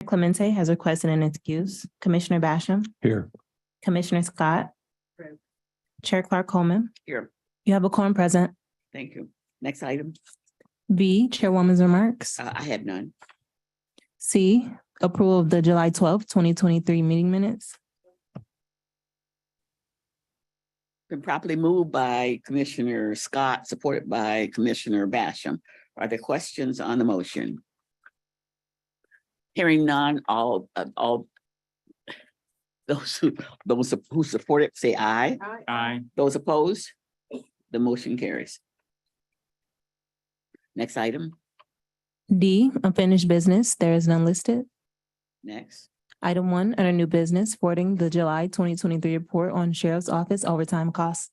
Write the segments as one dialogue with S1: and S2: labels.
S1: Clemente has requested an excuse. Commissioner Basham,
S2: Here.
S1: Commissioner Scott,
S3: Present.
S1: Chair Clark Coleman.
S3: Here.
S1: You have a quorum present.
S3: Thank you. Next item.
S1: B, Chairwoman's remarks.
S3: I have none.
S1: C, approval of the July 12th, 2023 meeting minutes.
S3: Been properly moved by Commissioner Scott, supported by Commissioner Basham. Are there questions on the motion? Hearing none, all those who support it, say aye.
S2: Aye.
S3: Those opposed? The motion carries. Next item.
S1: D, unfinished business. There is none listed.
S3: Next.
S1: Item 1, under new business, forwarding the July 2023 report on Sheriff's Office overtime costs.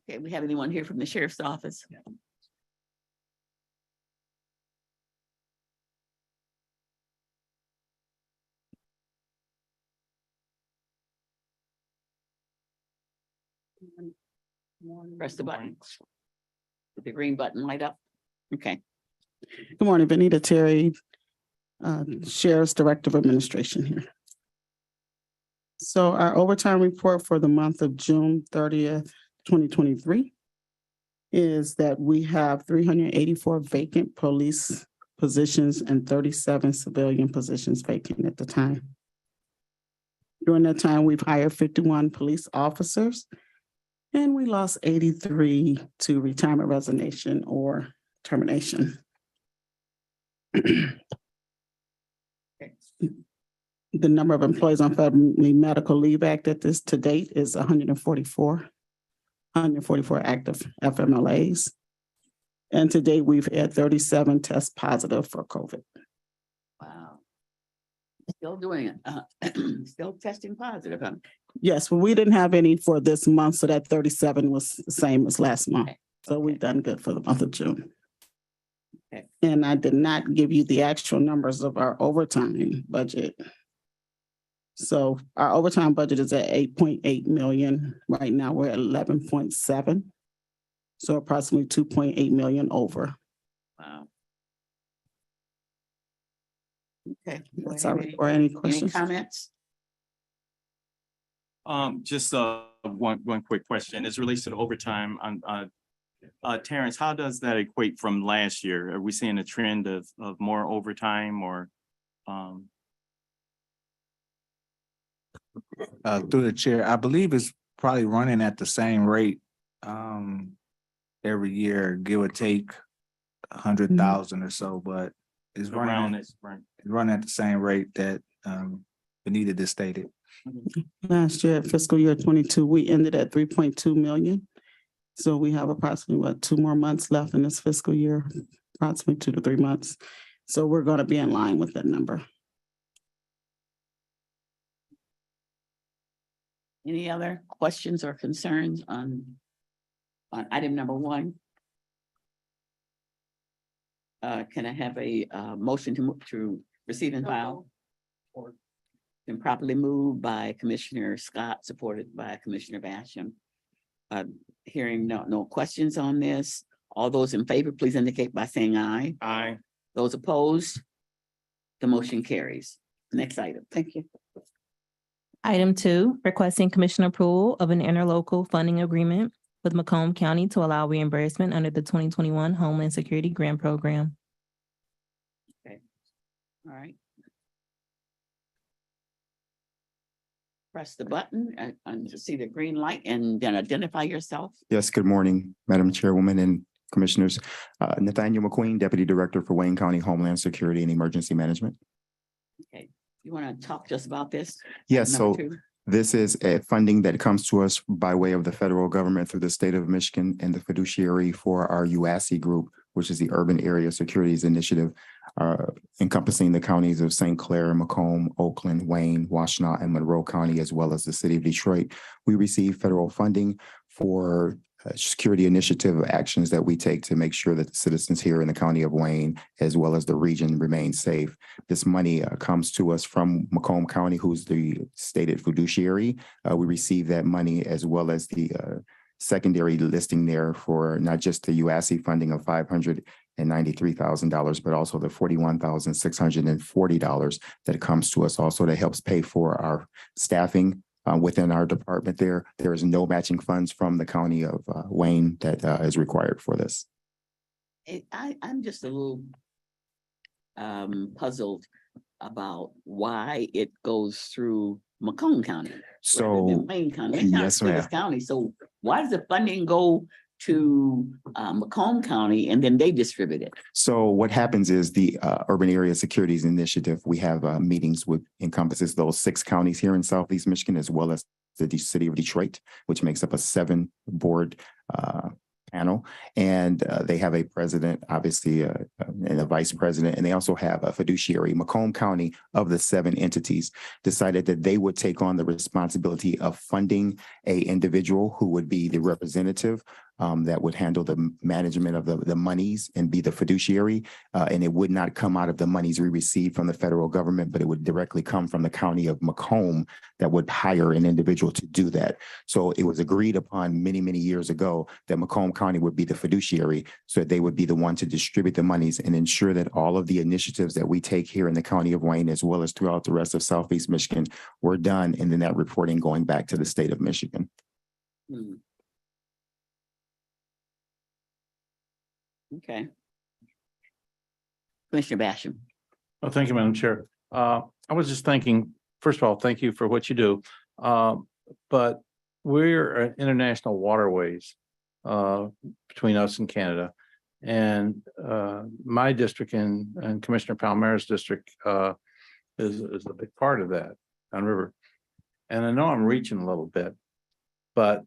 S3: Okay, we have anyone here from the Sheriff's Office? Press the button. With the green button light up. Okay.
S4: Good morning, Benita Terry, Sheriff's Director of Administration here. So our overtime report for the month of June 30th, 2023 is that we have 384 vacant police positions and 37 civilian positions vacant at the time. During that time, we've hired 51 police officers and we lost 83 to retirement resignation or termination. The number of employees on Family Medical Leave Act at this to date is 144 active FMLAs. And to date, we've had 37 tests positive for COVID.
S3: Wow. Still doing it. Still testing positive. Huh?
S4: Yes, well, we didn't have any for this month, so that 37 was the same as last month.
S3: Okay.
S4: So we've done good for the month of June.
S3: Okay.
S4: And I did not give you the actual numbers of our overtime budget. So our overtime budget is at 8.8 million. Right now, we're at 11.7. So approximately 2.8 million over.
S3: Wow. Okay.
S4: That's our report. Any
S3: Any
S4: questions?
S3: comments?
S2: Just one quick question. As it relates to the overtime on Terrence, how does that equate from last year? Are we seeing a trend of more overtime or
S5: Through the chair, I believe it's probably running at the same rate every year, give or take 100,000 or so, but it's
S2: around
S5: running,
S2: it? Right.
S5: it's running at the same rate that Benita just stated.
S4: Last year, fiscal year 22, we ended at 3.2 million. So we have approximately, 2 more months left in this fiscal year, approximately 2 to 3 months. So we're going to be in line with that number.
S3: Any other questions or concerns on item number 1? Can I have a motion to receive and file? Been properly moved by Commissioner Scott, supported by Commissioner Basham. Hearing no questions on this. All those in favor, please indicate by saying aye.
S2: Aye.
S3: Those opposed? The motion carries. Next item. Thank you.
S1: Item 2, requesting commission approval of an interlocal funding agreement with Macomb County to allow reimbursement under the 2021 Homeland Security Grant Program.
S3: Okay. All right. Press the button and to see the green light and then identify yourself.
S6: Yes, good morning, Madam Chairwoman and Commissioners. Nathaniel McQueen, Deputy Director for Wayne County Homeland Security and Emergency Management.
S3: Okay. You want to talk to us about this?
S6: Yes, so
S3: Number 2.
S6: this is a funding that comes to us by way of the federal government through the state of Michigan and the fiduciary for our UASI group, which is the Urban Area Securities Initiative, encompassing the counties of St. Clair, Macomb, Oakland, Wayne, Washtenaw, and Monroe County, as well as the city of Detroit. We receive federal funding for security initiative actions that we take to make sure that the citizens here in the county of Wayne, as well as the region, remain safe. This money comes to us from Macomb County, who's the stated fiduciary. We receive that money as well as the secondary listing there for not just the UASI funding of $500 $93,000, but also the $41,640 that comes to us also that helps pay for our staffing within our department there. There is no matching funds from the county of Wayne that is required for this.
S3: I'm just a little puzzled about why it goes through Macomb County. rather
S6: So,
S3: than Wayne County. Wayne County's
S6: yes,
S3: the biggest county, so why does the funding go to Macomb County and then they distribute it?
S6: so what happens is the Urban Area Securities Initiative, we have meetings with encompasses those 6 counties here in Southeast Michigan, as well as the city of Detroit, which makes up a 7-board panel. And they have a president, obviously, and a vice president, and they also have a fiduciary. Macomb County, of the 7 entities, decided that they would take on the responsibility of funding a individual who would be the representative that would handle the management of the monies and be the fiduciary. And it would not come out of the monies we receive from the federal government, but it would directly come from the county of Macomb that would hire an individual to do that. So it was agreed upon many, many years ago that Macomb County would be the fiduciary, so that they would be the one to distribute the monies and ensure that all of the initiatives that we take here in the county of Wayne, as well as throughout the rest of Southeast Michigan, were done, and then that reporting going back to the state of Michigan.
S3: Hmm. Okay. Commissioner Basham.
S7: Oh, thank you, Madam Chair. I was just thinking, first of all, thank you for what you do. But we're international waterways between us and Canada. And my district and Commissioner Palmera's district is a big part of that downriver. And I know I'm reaching a little bit, but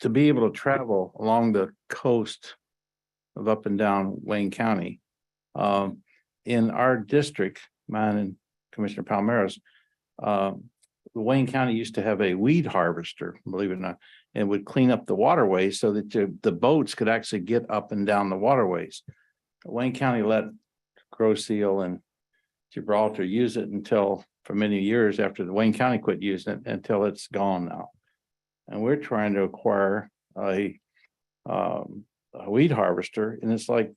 S7: to be able to travel along the coast of up and down Wayne County, in our district, mine and Commissioner Palmera's, Wayne County used to have a weed harvester, believe it or not, and would clean up the waterways so that the boats could actually get up and down the waterways. Wayne County let Grosse Seal and Gibraltar use it until, for many years after the Wayne County quit using it, until it's gone now. And we're trying to acquire a weed harvester, and it's like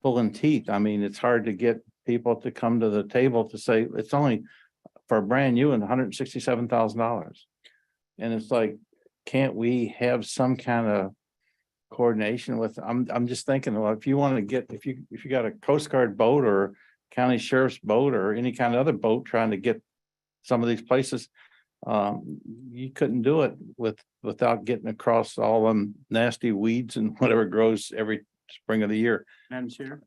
S7: pulling teeth. I mean, it's hard to get people to come to the table to say it's only for a brand new and $167,000. And it's like, can't we have some kind of coordination with? I'm just thinking, well, if you want to get, if you got a Coast Guard boat or county sheriff's boat or any kind of other boat trying to get some of these places, you couldn't do it without getting across all them nasty weeds and whatever grows every spring of the year.
S2: Madam Chair?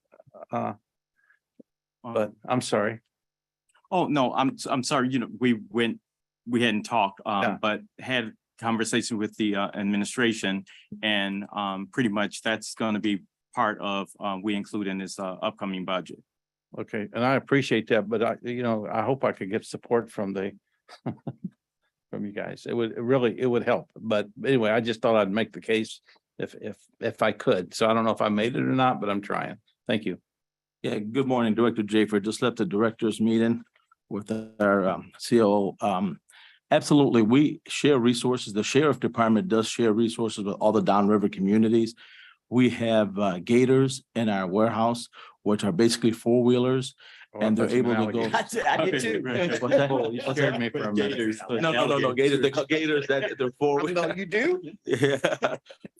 S7: But I'm sorry.
S2: Oh, no, I'm sorry, we hadn't talked,
S7: Yeah.
S2: but had conversation with the administration, and pretty much that's gonna be part of, we include in this upcoming budget.
S7: Okay, and I appreciate that, but I hope I could get support from the from you guys. It would help. But anyway, I just thought I'd make the case if I could. So I don't know if I made it or not, but I'm trying. Thank you.
S8: Yeah, good morning, Director Jafer. Just left the directors meeting with our COO. Absolutely, we share resources. The Sheriff Department does share resources with all the downriver communities. We have gators in our warehouse, which are basically 4-wheelers. And they're able to go.
S3: I did too.
S8: What's that?
S7: You scared me for a minute.
S8: No, gators. They call gators that they're 4.
S3: No, you do?
S8: Yeah,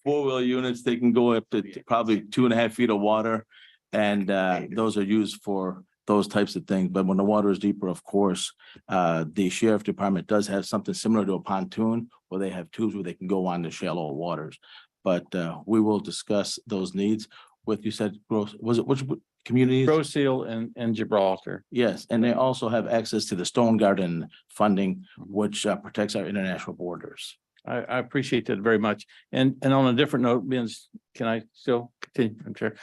S8: 4-wheel units. They can go up to probably 2.5 feet of water. And those are used for those types of things. But when the water is deeper, of course, the Sheriff Department does have something similar to a pontoon where they have tubes where they can go on the shallow waters. But we will discuss those needs with, you said, was it which communities?
S7: Grosse Seal and Gibraltar.
S8: Yes, and they also have access to the Stone Garden funding, which protects our international borders.
S7: I appreciate that very much. And on a different note, Vince, can I still continue? I'm sure.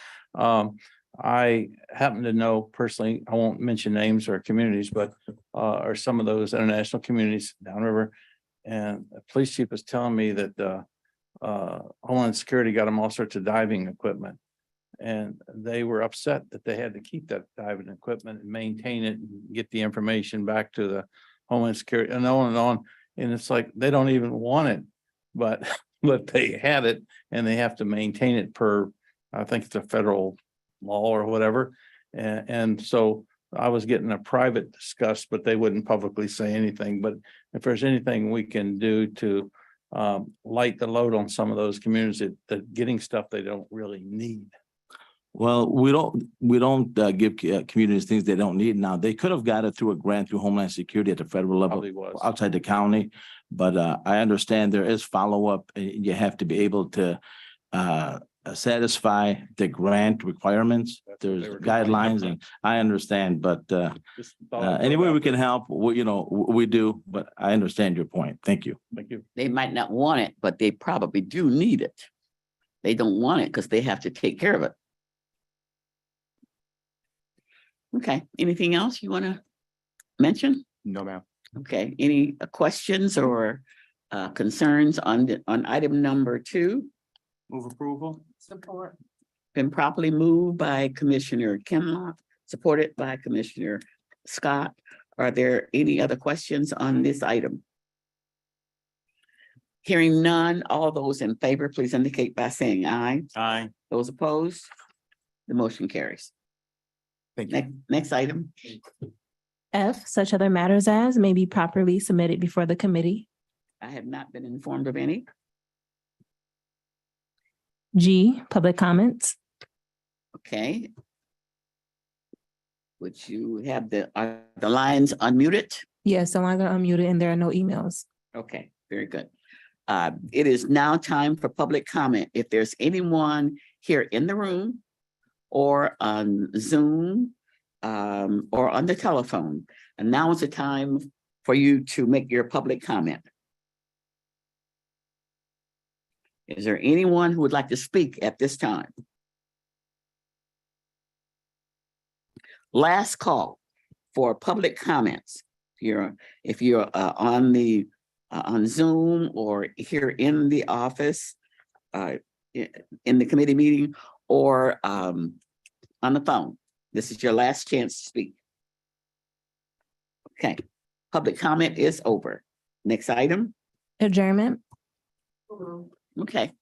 S7: I happen to know personally, I won't mention names or communities, but are some of those international communities downriver. And the police chief was telling me that Homeland Security got them all sorts of diving equipment. And they were upset that they had to keep that diving equipment and maintain it and get the information back to the Homeland Security and on and on. And it's like, they don't even want it, but but they had it and they have to maintain it per, I think it's a federal law or whatever. And so I was getting a private discuss, but they wouldn't publicly say anything. But if there's anything we can do to light the load on some of those communities that getting stuff they don't really need.
S8: Well, we don't give communities things they don't need now. They could have got it through a grant through Homeland Security at the federal level
S7: Probably was.
S8: outside the county. But I understand there is follow-up and you have to be able to satisfy the grant requirements.
S7: That's what
S8: There's
S7: they were
S8: guidelines and I understand, but
S7: Just thought I'd throw
S8: any
S7: it
S8: way
S7: out
S8: we can
S7: there.
S8: help, we do, but I understand your point. Thank you.
S7: Thank you.
S3: They might not want it, but they probably do need it. They don't want it because they have to take care of it. Okay, anything else you want to mention?
S6: No, ma'am.
S3: Okay, any questions or concerns on item number 2?
S2: Move approval?
S3: Support. Been properly moved by Commissioner Kinlock, supported by Commissioner Scott. Are there any other questions on this item? Hearing none, all those in favor, please indicate by saying aye.
S2: Aye.
S3: Those opposed? The motion carries.
S6: Thank you.
S3: Next item.
S1: F, such other matters as may be properly submitted before the committee.
S3: I have not been informed of any.
S1: G, public comments.
S3: Okay. Would you have the lines unmuted?
S1: Yes, the lines are unmuted and there are no emails.
S3: Okay, very good. It is now time for public comment. If there's anyone here in the room or on Zoom or on the telephone, and now is the time for you to make your public comment. Is there anyone who would like to speak at this time? Last call for public comments. If you're on Zoom or here in the office, in the committee meeting, or on the phone, this is your last chance to speak. Okay, public comment is over. Next item.
S1: Adjournment.
S3: Okay,